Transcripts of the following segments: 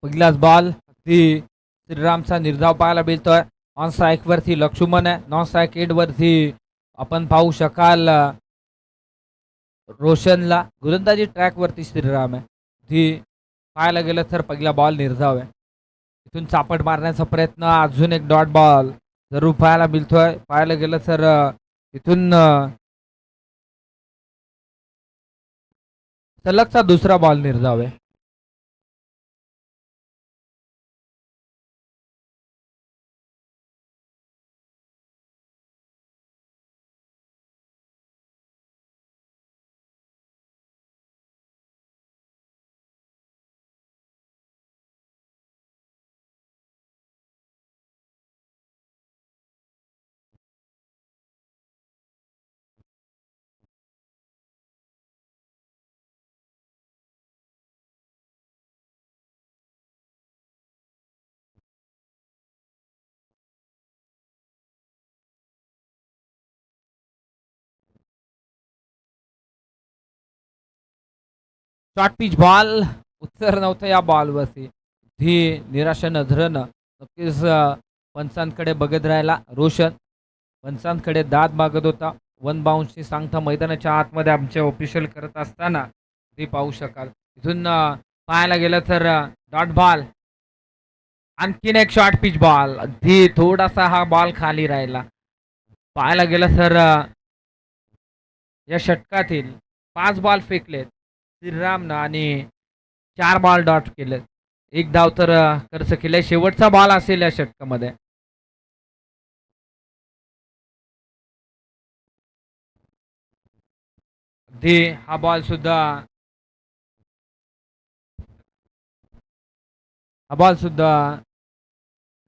पहिलाच बॉल ती श्रीरामचा निर्धाव पाहायला मिळतोय. ऑन स्ट्राईक वरती लक्ष्मण आहे. नॉन स्ट्राईक एंड वरती आपण पाहू शकाल रोशनला. गोलंदाजी ट्रॅक वरती श्रीराम आहे. ती पाहायला गेलं तर पहिला बॉल निर्धाव आहे. इथून चापट मारण्याचा प्रयत्न, अजून एक डॉट बॉल जरूर पाहायला मिळतोय. पाहायला गेलं तर इथून सलगचा दुसरा बॉल निर्धाव आहे. शॉर्ट पिच बॉल, उत्तर नव्हतं या बॉलवरती. ही निराशा नजरेनं नक्कीच पंचांकडे बघत राहिला रोशन. पंचांकडे दाद मागत होता. वन बाउन्सची सांगता मैदानाच्या आतमध्ये आमचे ऑफिशियल करत असताना ते पाहू शकाल. इथून पाहायला गेलं तर डॉट बॉल, आणखीन एक शॉर्ट पिच बॉल. धी थोडासा हा बॉल खाली राहिला. पाहायला गेलं तर या षटकातील 5 बॉल फेकलेत श्रीरामनं आणि 4 बॉल डॉट केले. एक धाव तर खर्च केलाय. शेवटचा बॉल असेल या षटकामध्ये. धी हा बॉल सुद्धा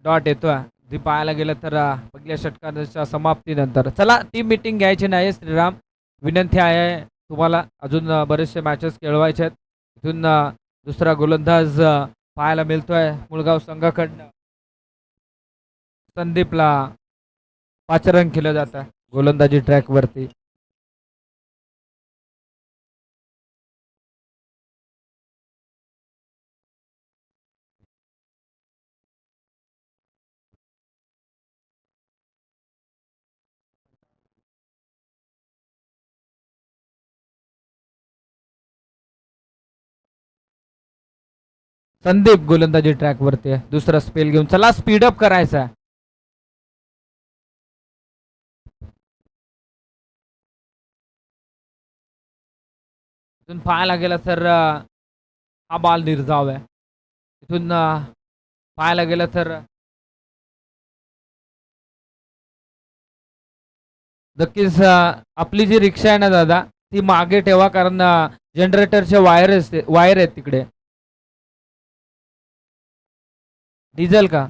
डॉट येतोय. धी पाहायला गेलं तर पहिल्या षटकाच्या समाप्तीनंतर. चला टीम मीटिंग घ्यायची नाही श्रीराम. विनंती आहे तुम्हाला, अजून बरेचसे मॅचेस खेळवायचे आहेत. इथून दुसरा गोलंदाज पाहायला मिळतोय मुळगाव संघाकडनं. संदीपला पाचारण केलं जातं गोलंदाजी ट्रॅक वरती. संदीप गोलंदाजी ट्रॅक वरती आहे. दुसरा स्पेल घेऊन चला स्पीडअप करायचा. इथून पाहायला गेलं तर हा बॉल निर्धाव आहे. इथून पाहायला गेलं तर नक्कीच आपली जी रिक्षा आहे ना दादा, ती मागे ठेवा, कारण जनरेटरचे वायर आहेत तिकडे. डिझेल का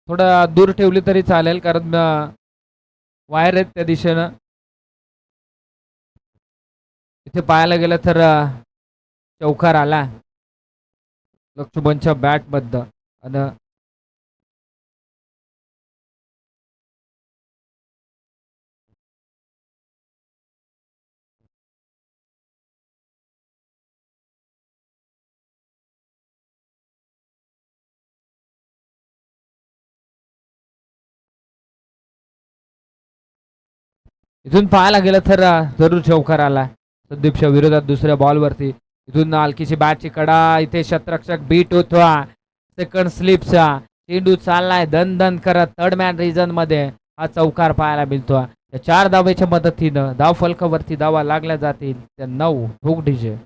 थोडं दूर ठेवली तरी चालेल, कारण वायर आहेत त्या दिशेनं. इथे पाहायला गेलं तर चौकार आला लक्ष्मणच्या बॅट मधनं. आणि इथून पाहायला गेलं तर जरूर चौकार आला संदीपच्या विरोधात दुसऱ्या बॉलवरती. इथून हलकीची बॅटची कडा, इथे शतरक्षक बीट होतो. सेकंड स्लिपचा चेंडू चाललाय दन दन करत थर्ड मॅन रिजन मध्ये. हा चौकार पाहायला मिळतो. या 4 धावेच्या मदतीनं धाव फलकावरती धावा लागल्या जातील त्या 9 ठोक डीजे.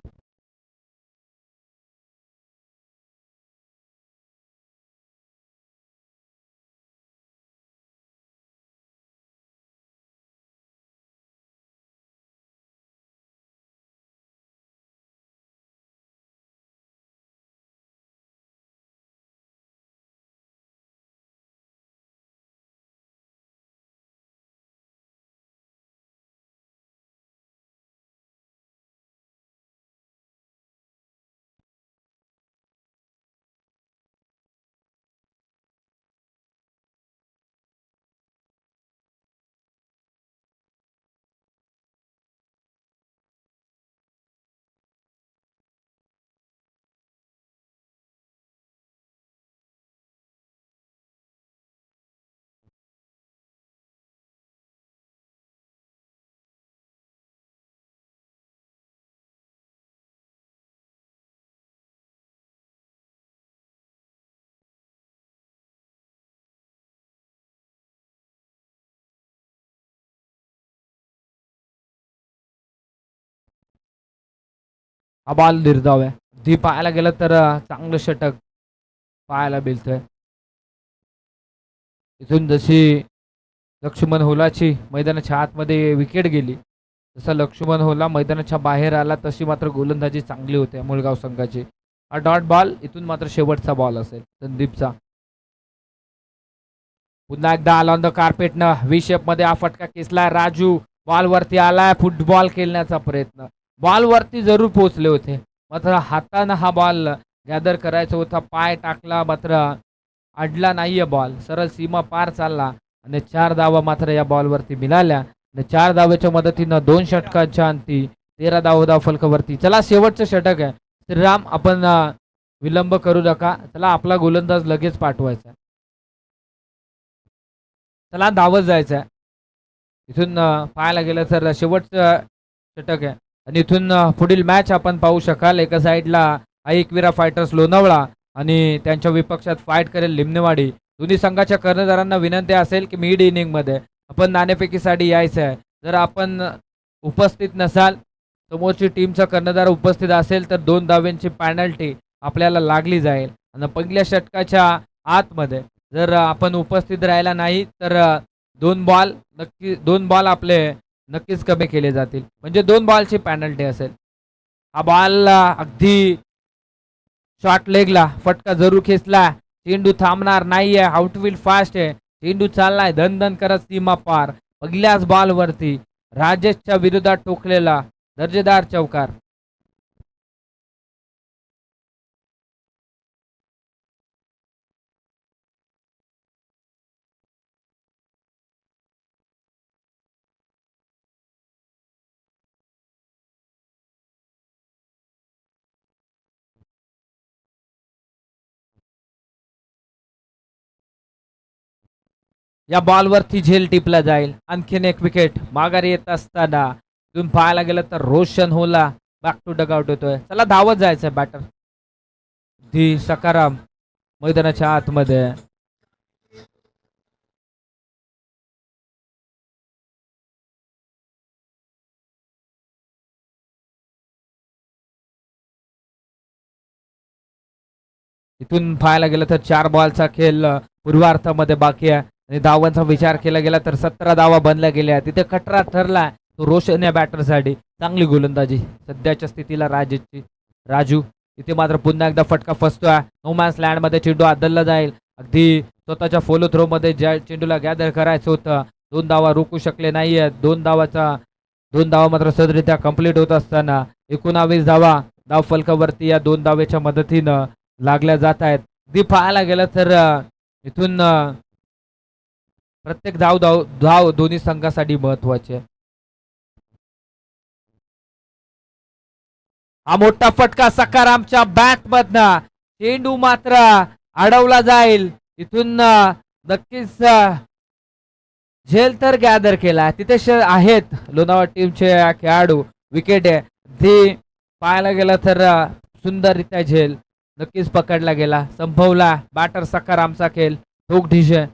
हा बॉल निर्धाव आहे. धी पाहायला गेलं तर चांगलं षटक पाहायला मिळतंय. इथून जशी लक्ष्मण होलाची मैदानाच्या आतमध्ये विकेट गेली, जसा लक्ष्मण होला मैदानाच्या बाहेर आला तशी मात्र गोलंदाजी चांगली होते मुळगाव संघाची. हा डॉट बॉल इथून मात्र शेवटचा बॉल असेल संदीपचा. पुन्हा एकदा आला ऑन द कार्पेटनं व्ही शेप मध्ये हा फटका खेचलाय. राजू बॉल वरती आलाय. फुटबॉल खेळण्याचा प्रयत्न. बॉल वरती जरूर पोहोचले होते, मात्र हातानं हा बॉल गॅदर करायचा होता. पाय टाकला मात्र अडला नाहीये बॉल. सरळ सीमा पार चालला आणि 4 धावा मात्र या बॉलवरती मिळाल्या आणि 4 धावेच्या मदतीनं 2 षटकांच्या अंती 13 धाव फलकावरती. चला शेवटचं षटक आहे. श्रीराम आपण विलंब करू नका. चला आपला गोलंदाज लगेच पाठवायचा. चला धावत जायचं आहे. इथून पाहायला गेलं तर शेवटचं षटक आहे आणि इथून पुढील मॅच आपण पाहू शकाल. एका साईडला एकविरा फायटर्स लोणावळा आणि त्यांच्या विपक्षात फाईट करेल लिमनेवाडी. दोन्ही संघाच्या कर्णधारांना विनंती असेल की मिड इनिंगमध्ये आपण नाणेफेकीसाठी यायचं आहे. जर आपण उपस्थित नसाल, समोरची टीमचा कर्णधार उपस्थित असेल तर 2 धाव्यांची पॅनल्टी आपल्याला लागली जाईल आणि पहिल्या षटकाच्या आतमध्ये जर आपण उपस्थित राहिला नाही तर 2 बॉल आपले नक्कीच कमी केले जातील, म्हणजे 2 बॉलची पॅनल्टी असेल. हा बॉल अगदी शॉर्ट लेगला फटका जरूर खेचला. चेंडू थांबणार नाहीये. आउटफील्ड फास्ट आहे. चेंडू चाललाय धन करत सीमा पार. पहिल्याच बॉल वरती राजेशच्या विरोधात टोकलेला दर्जेदार चौकार. या बॉलवरती झेल टिपला जाईल. आणखीन एक विकेट माघारी येत असताना तुम्ही पाहायला गेलं तर रोशन होला बॅक टू डगआउट होतोय. चला धावत जायचंय बॅटर धी सकाराम मैदानाच्या आतमध्ये. इथून पाहायला गेलं तर 4 बॉलचा खेळ पूर्वार्धामध्ये बाकी आहे आणि धावांचा विचार केला गेला तर 17 धावा बनल्या गेल्या. तिथे खटरा ठरला तो रोशन या बॅटरसाठी. चांगली गोलंदाजी सध्याच्या स्थितीला राजू इथे मात्र पुन्हा एकदा फटका फसतोय. नो मॅन्स लँड मध्ये चेंडू आदलला जाईल. अगदी स्वतःच्या फॉलो थ्रो मध्ये ज्या चेंडूला गॅदर करायचं होतं 2 धावा रोखू शकले नाहीये. 2 धावा मात्र सहजरित्या कंप्लीट होत असताना 19 धावा धाव फलकावरती या 2 धावेच्या मदतीनं लागल्या जात आहेत. ती पाहायला गेलं तर इथून प्रत्येक धाव दोन्ही संघासाठी महत्वाचे आहे. हा मोठा फटका सकारामच्या बॅट मधनं चेंडू मात्र अडवला जाईल. इथून नक्कीच झेल तर गॅदर केला. तिथे आहेत लोणावळा टीमचे खेळाडू. विकेट आहे ती पाहायला गेलं तर सुंदररित्या झेल नक्कीच पकडला गेला. संपवला बॅटर सकारामचा खेळ. ठोक ढिशे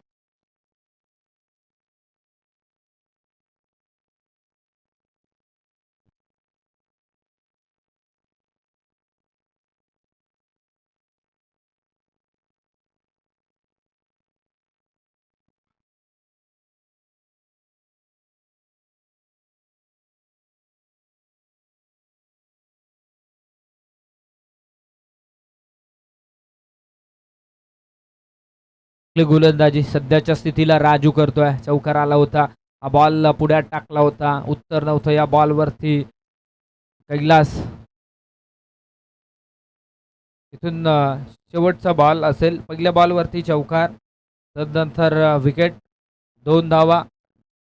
गोलंदाजी सध्याच्या स्थितीला राजू करतोय. चौकार आला होता. हा बॉल पुढ्यात टाकला होता. उत्तर नव्हतं या बॉलवरती. कैलास इथून शेवटचा बॉल असेल. पहिल्या बॉलवरती चौकार, तदनंतर विकेट, 2 धावा,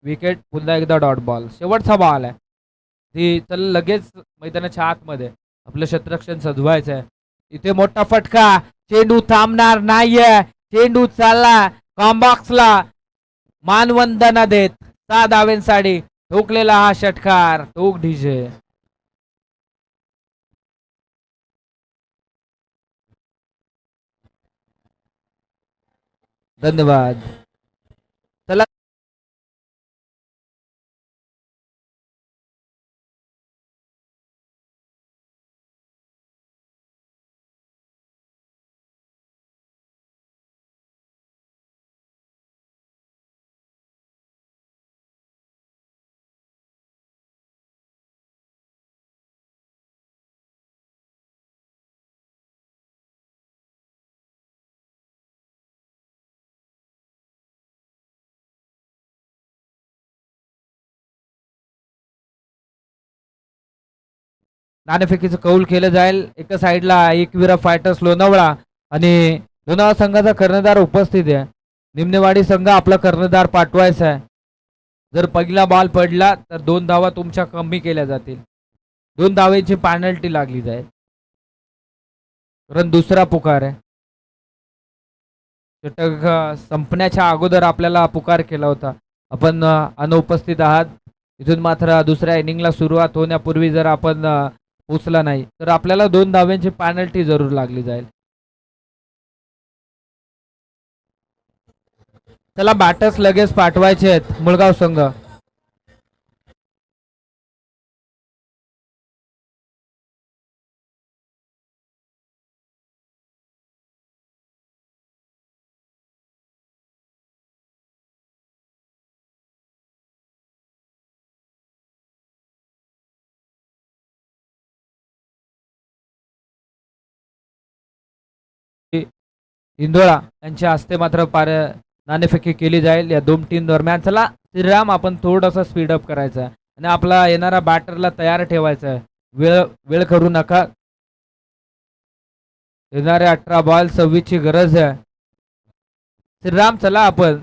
विकेट, पुन्हा एकदा डॉट बॉल. शेवटचा बॉल आहे ती. चल लगेच मैदानाच्या आतमध्ये आपलं क्षेत्ररक्षण सजवायचं आहे. इथे मोठा फटका. चेंडू थांबणार नाहीये. चेंडू चालला कॉम्बॉक्सला. मानवंदना देत 6 धावेंसाठी ठोकलेला हा षटकार. ठोक ढिजे. धन्यवाद. चला नाणेफेकीचं कौल केलं जाईल. एका साईडला एकविरा फायटर्स लोणावळा आणि लोणावळा संघाचा कर्णधार उपस्थित आहे. निम्नेवाडी संघ आपला कर्णधार पाठवायचा आहे. जर पहिला बॉल पडला तर 2 धावा तुमच्या कमी केल्या जातील. 2 धावेची पेनल्टी लागली जाईल. कारण दुसरा पुकार आहे. षटक संपण्याच्या अगोदर आपल्याला पुकार केला होता. आपण अनुपस्थित आहात. इथून मात्र दुसऱ्या इनिंगला सुरुवात होण्यापूर्वी जर आपण पोचला नाही तर आपल्याला 2 धाव्यांची पेनल्टी जरूर लागली जाईल. चला बॅटर्स लगेच पाठवायचे आहेत मुळगाव संघ. इंदोळा यांच्या हस्ते मात्र नाणेफेकी केली जाईल या 2 टीम दरम्यान. चला श्रीराम आपण थोडंसं स्पीडअप करायचं आहे आणि आपला येणारा बॅटरला तयार ठेवायचा आहे. वेळ वेळ करू नका. येणारे 18 बॉल 26 ची गरज आहे. श्रीराम चला आपण.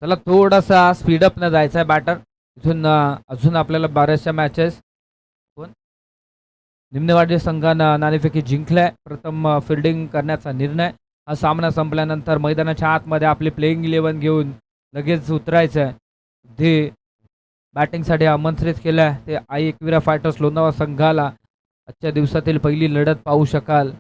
चला थोडासा स्पीडअप न जायचा आहे बॅटर. इथून अजून आपल्याला बऱ्याचशा मॅचेस. कोण निम्नेवाडी संघानं नाणेफेकी जिंकलाय. प्रथम फिल्डिंग करण्याचा निर्णय. हा सामना संपल्यानंतर मैदानाच्या आतमध्ये आपले प्लेइंग 11 घेऊन लगेच उतरायचं आहे. ते बॅटिंगसाठी आमंत्रित केलं आहे ते आई एकविरा फायटर्स लोणावळा संघाला. आजच्या दिवसातील पहिली लढत पाहू शकाल.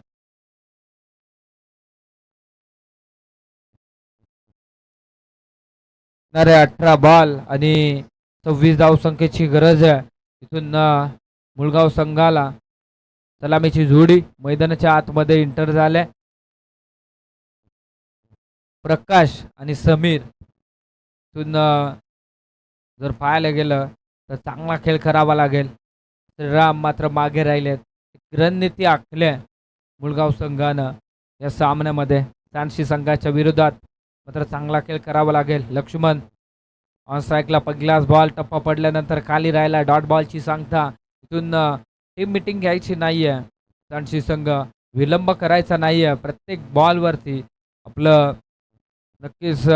येणारे 18 बॉल आणि 26 धावसंख्येची गरज आहे. इथून मुळगाव संघाला सलामीची जोडी मैदानाच्या आतमध्ये इंटर झाल्या. प्रकाश आणि समीर. इथून जर पाहायला गेलं तर चांगला खेळ करावा लागेल. श्रीराम मात्र मागे राहिलेत. रणनीती आखल्या मुळगाव संघानं या सामन्यामध्ये. सांडशी संघाच्या विरोधात मात्र चांगला खेळ करावा लागेल. लक्ष्मण ऑन स्ट्राईकला पहिलाच बॉल. टप्पा पडल्यानंतर खाली राहिला. डॉट बॉलची सांगता. इथून टीम मिटिंग घ्यायची नाहीये. सांडशी संघ विलंब करायचा नाहीये. प्रत्येक बॉलवरती आपलं नक्कीच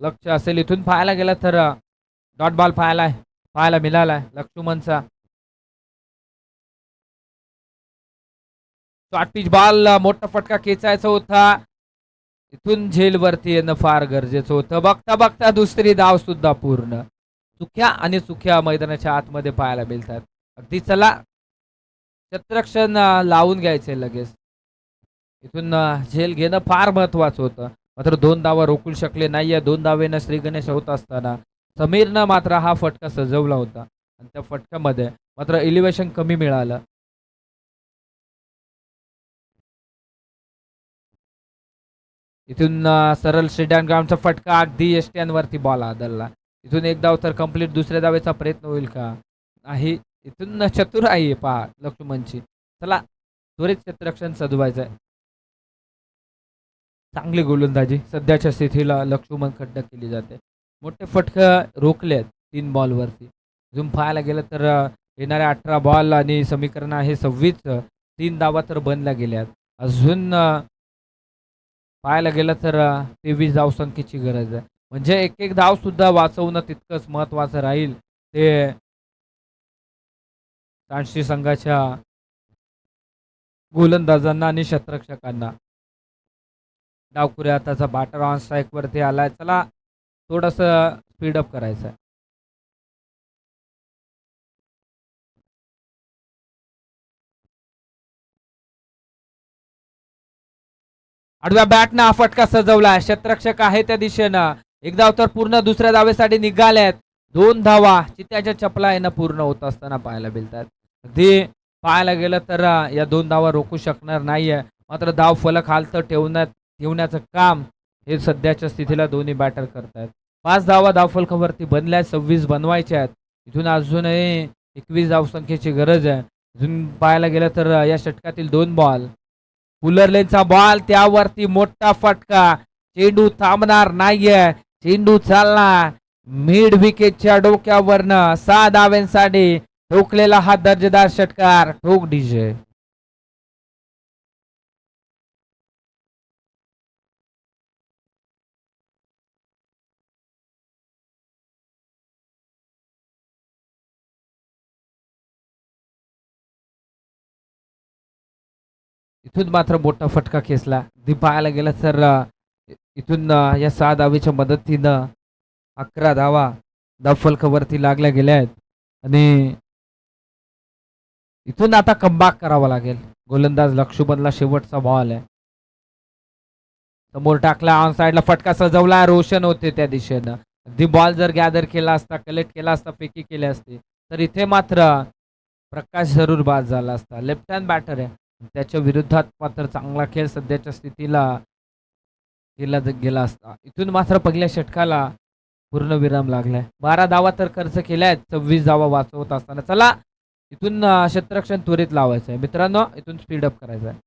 लक्ष असेल. इथून पाहायला गेलं तर डॉट बॉल पाहायला मिळालाय लक्ष्मणचा. शॉर्ट पिच बॉल मोठा फटका खेचायचा होता. इथून झेलवरती येणं फार गरजेचं होतं. बघता बघता दुसरी धाव सुद्धा पूर्ण. चुक्या मैदानाच्या आतमध्ये पाहायला मिळतात. अगदी चला क्षेत्ररक्षण लावून घ्यायचंय लगेच. इथून झेल घेणं फार महत्वाचं होतं. मात्र 2 धावा रोखू शकले नाहीये. 2 धावेनं श्री गणेश होत असताना समीरनं मात्र हा फटका सजवला होता आणि त्या फटक्यामध्ये मात्र एलिव्हेशन कमी मिळालं. इथून सरळ स्टेडियम ग्राउंडचा फटका अगदी एसटीएनवरती बॉल आदळला. इथून एक धाव तर कंप्लीट. दुसऱ्या धावेचा प्रयत्न होईल का? नाही. इथून चतुर आहे पहा लक्ष्मणची. चला त्वरित क्षेत्ररक्षण सजवायचं आहे. चांगली गोलंदाजी सध्याच्या स्थितीला लक्ष्मण खड्ड केली जाते. मोठे फटकं रोखलेत 3 बॉलवरती. अजून पाहायला गेलं तर येणाऱ्या 18 बॉल आणि समीकरण आहे 26. 3 धावा तर बनल्या गेल्यात. अजून पाहायला गेलं तर 23 धावसंख्येची गरज आहे. म्हणजे एक धाव सुद्धा वाचवणं तितकंच महत्वाचं राहील. ते सांडशी संघाच्या गोलंदाजांना आणि क्षेत्ररक्षकांना. डावकुऱ्या त्याचा बॅटर ऑन स्ट्राईक वरती आलाय. चला थोडस स्पीडअप करायचं आहे. आडव्या बॅटनं हा फटका सजवलाय. क्षेत्ररक्षक आहे त्या दिशेनं. एक धाव तर पूर्ण. दुसऱ्या धावेसाठी निघाल्यात. 2 धावा चित्याच्या चपला येणं पूर्ण होत असताना पाहायला मिळतात. अगदी पाहायला गेलं तर या 2 धावा रोखू शकणार नाहीये. मात्र धाव फलक हालत ठेवण्याचं काम हे सध्याच्या स्थितीला दोन्ही बॅटर करतायत. 5 धावा धावफलकावरती बनल्या. 26 बनवायच्या आहेत. इथून अजूनही 21 धावसंख्येची गरज आहे. अजून पाहायला गेलं तर या षटकातील 2 बॉल. फुलरलेनचा बॉल त्यावरती मोठा फटका. चेंडू थांबणार नाहीये. चेंडू चालणार. मिड विकेटच्या डोक्यावरनं 6 धावांसाठी ठोकलेला हा दर्जेदार षटकार. ठोक डीजे. इथून मात्र मोठा फटका खेचला. ती पाहायला गेलं तर इथून या 6 धावेच्या मदतीनं 11 धावा धावफलकावरती लागल्या गेल्या आहेत आणि इथून आता कमबॅक करावा लागेल. गोलंदाज लक्ष्मणला शेवटचा बॉल आहे. समोर टाकला ऑन साइडला फटका सजवला. रोशन होते त्या दिशेनं. अगदी बॉल जर गॅदर केला असता, कलेक्ट केला असता, फेकी केली असती तर इथे मात्र प्रकाश जरूर बाद झाला असता. लेफ्ट हँड बॅटर आहे. त्याच्या विरोधात मात्र चांगला खेळ सध्याच्या स्थितीला केला गेला असता. इथून मात्र पहिल्या षटकाला पूर्ण विराम लागलाय. 12 धावा तर खर्च केल्यात 26 धावा वाचवत असताना. चला इथून क्षेत्ररक्षण त्वरित लावायचं आहे मित्रांनो. इथून स्पीडअप करायचं आहे.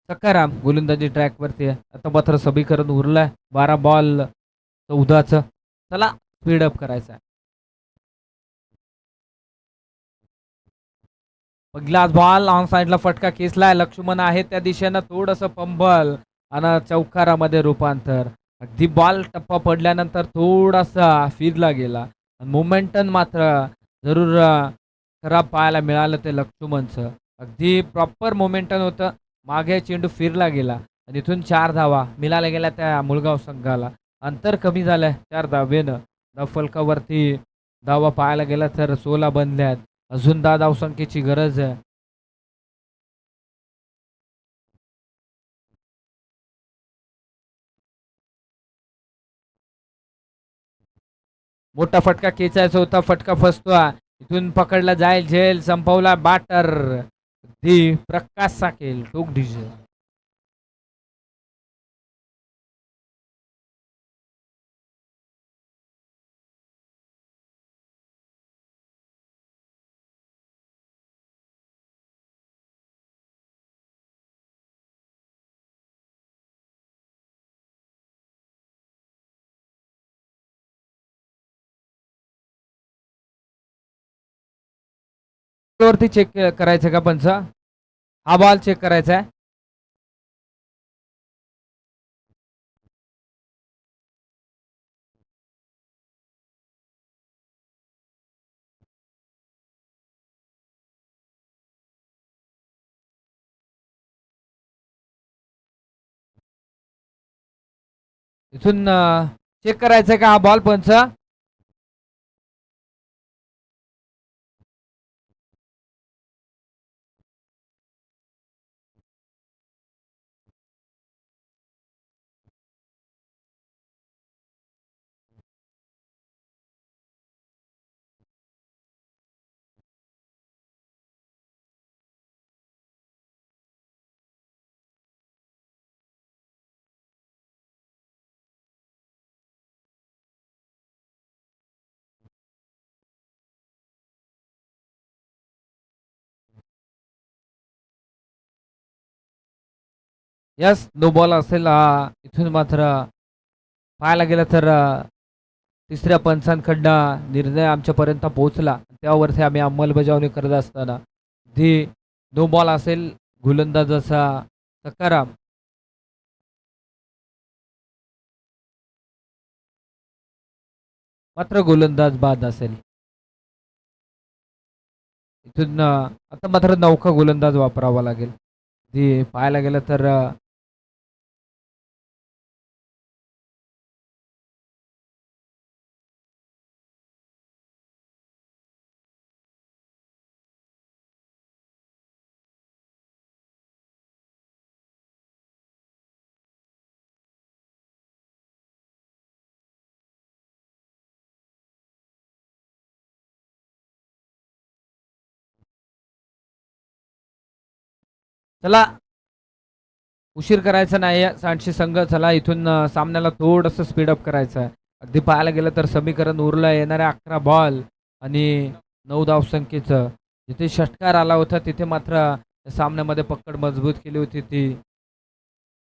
सकाराम गोलंदाजी ट्रॅकवरती आहे. आता मात्र समीकरण उरलंय 12 बॉल 14चं. चला स्पीडअप करायचं आहे. पहिलाच बॉल ऑन साइडला फटका खेचलाय. लक्ष्मण आहे त्या दिशेनं थोडंसं पंबल आणि चौकारामध्ये रूपांतर. अगदी बॉल टप्पा पडल्यानंतर थोडासा फिरला गेला. मोमेंटम मात्र जरूर खराब पाहायला मिळालं ते लक्ष्मणचं. अगदी प्रॉपर मोमेंटम होतं. मागे चेंडू फिरला गेला आणि इथून 4 धावा मिळाल्या गेल्या त्या मुळगाव संघाला. अंतर कमी झालंय 4 धावेनं. धावफलकावरती धावा पाहायला गेला तर 16 बनल्यात. अजून 10 धावसंख्येची गरज आहे. मोठा फटका खेचायचा होता. फटका फसतोय. इथून पकडला जाईल झेल. संपवला बॅटर. दी प्रकाश साकेल टोक डीजे. वरती चेक करायचं का पंच? हा बॉल चेक करायचा आहे. इथून चेक करायचंय का हा बॉल पंच? यस नो बॉल असेल. इथून मात्र पाहायला गेलं तर तिसऱ्या पंचांकडनं निर्णय आमच्यापर्यंत पोहोचला. त्यावरती आम्ही अंमलबजावणी करत असताना धी नो बॉल असेल. गोलंदाजाचा सकाराम. मात्र गोलंदाज बाद असेल. इथून आता मात्र नौका गोलंदाज वापरावा लागेल. ती पाहायला गेलं तर चला उशीर करायचा नाही सांडशी संघ. चला इथून सामन्याला थोडंसं स्पीडअप करायचं आहे. अगदी पाहायला गेलं तर समीकरण उरलं येणाऱ्या 11 बॉल आणि 9 धावसंख्येचं. जिथे षटकार आला होता तिथे मात्र सामन्यामध्ये पकड मजबूत केली होती ती.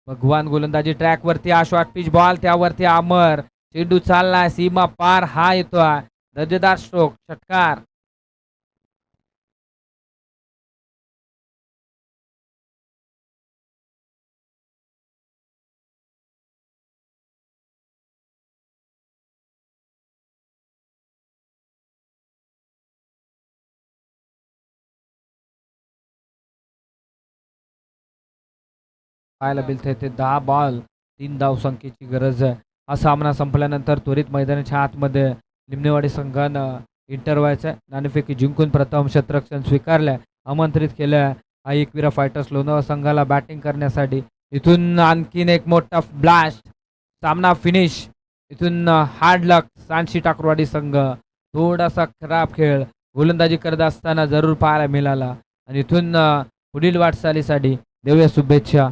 भगवान गोलंदाजी ट्रॅकवरती हा शॉर्ट पिच बॉल त्यावरती अमर. चेंडू चाललाय सीमा पार हा येतोय. दर्जेदार स्ट्रोक षटकार. पाहायला मिळते ते 10 बॉल 3 धावसंख्येची गरज आहे. हा सामना संपल्यानंतर त्वरित मैदानाच्या आतमध्ये लिमणेवाडी संघानं इंटर व्हायचं आहे. नाणेफेकी जिंकून प्रथम क्षेत्ररक्षण स्वीकारलंय. आमंत्रित केलं हा एकविरा फायटर्स लोणावळा संघाला बॅटिंग करण्यासाठी. इथून आणखीन एक मोठा ब्लास्ट. सामना फिनिश. इथून हार्ड लक सांडशी टाकरवाडी संघ. थोडासा खराब खेळ गोलंदाजी करत असताना जरूर पाहायला मिळाला आणि इथून पुढील वाटचालीसाठी देऊया शुभेच्छा.